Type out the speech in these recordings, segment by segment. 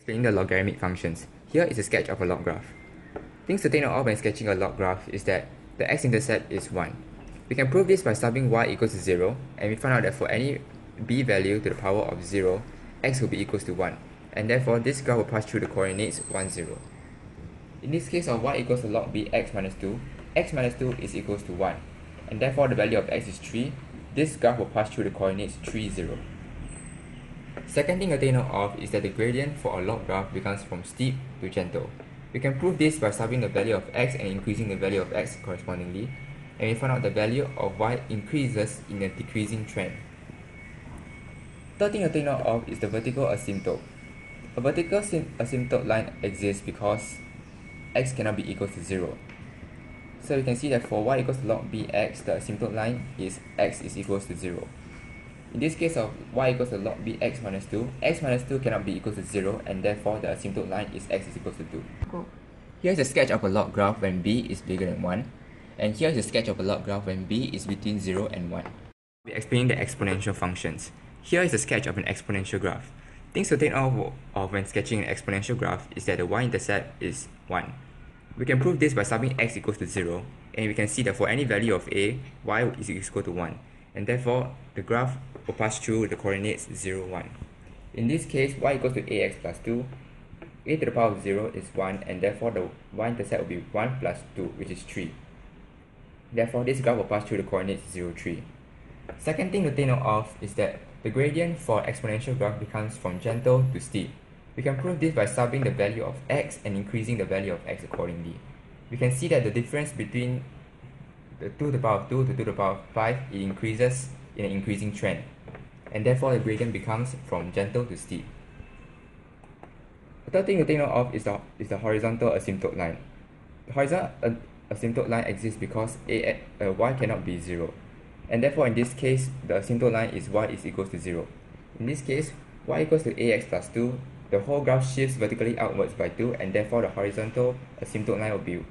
Explaining the logarithmic functions. Here is a sketch of a log graph. Things to take note of when sketching a log graph is that the x-intercept is 1. We can prove this by subbing y equals to 0, and we find out that for any b value to the power of 0, x will be equals to 1, and therefore this graph will pass through the coordinates 1, 0. In this case of y equals to log b x minus 2, x minus 2 is equals to 1, and therefore the value of x is 3. This graph will pass through the coordinates 3, 0. Second thing to take note of is that the gradient for a log graph becomes from steep to gentle. We can prove this by subbing the value of x and increasing the value of x correspondingly, and we find out the value of y increases in a decreasing trend. Third thing to take note of is the vertical asymptote. A vertical asymptote line exists because x cannot be equal to 0. So we can see that for y equals to log bx, the asymptote line is x is equals to 0. In this case of y equals to log bx minus 2, x minus 2 cannot be equal to 0, and therefore the asymptote line is x is equals to 2. Cool. Here's a sketch of a log graph when b is bigger than 1, and here's a sketch of a log graph when b is between 0 and 1. We're explaining the exponential functions. Here is a sketch of an exponential graph. Things to take note of when sketching an exponential graph is that the y-intercept is 1. We can prove this by subbing x equals to 0, and we can see that for any value of a, y is equal to 1, and therefore the graph will pass through the coordinates 0, 1. In this case, y equals to ax plus 2, a to the power of 0 is 1, and therefore the y-intercept will be 1 plus 2, which is 3. Therefore, this graph will pass through the coordinates 0, 3. Second thing to take note of is that the gradient for exponential graph becomes from gentle to steep. We can prove this by subbing the value of x and increasing the value of x accordingly. We can see that the difference between the 2 to the power of 2 to 2 to the power of 5, it increases in an increasing trend, and therefore the gradient becomes from gentle to steep. The third thing to take note of is the horizontal asymptote line. The horizontal asymptote line exists because y cannot be 0, and therefore in this case the asymptote line is y is equals to 0. In this case, y equals to ax plus 2, the whole graph shifts vertically outwards by 2, and therefore the horizontal asymptote line will be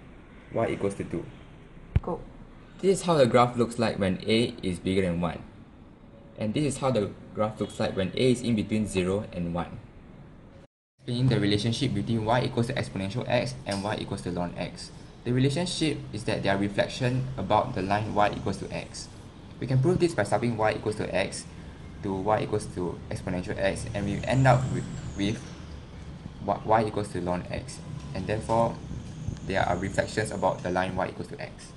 y equals to 2. Cool. This is how the graph looks like when a is bigger than 1. And this is how the graph looks like when a is in between 0 and 1. Explaining the relationship between y equals to exponential x and y equals to ln x. The relationship is that they are reflection about the line y equals to x. We can prove this by subbing y equals to x to y equals to exponential x, and we end up with y equals to ln x, and therefore there are reflections about the line y equals to x.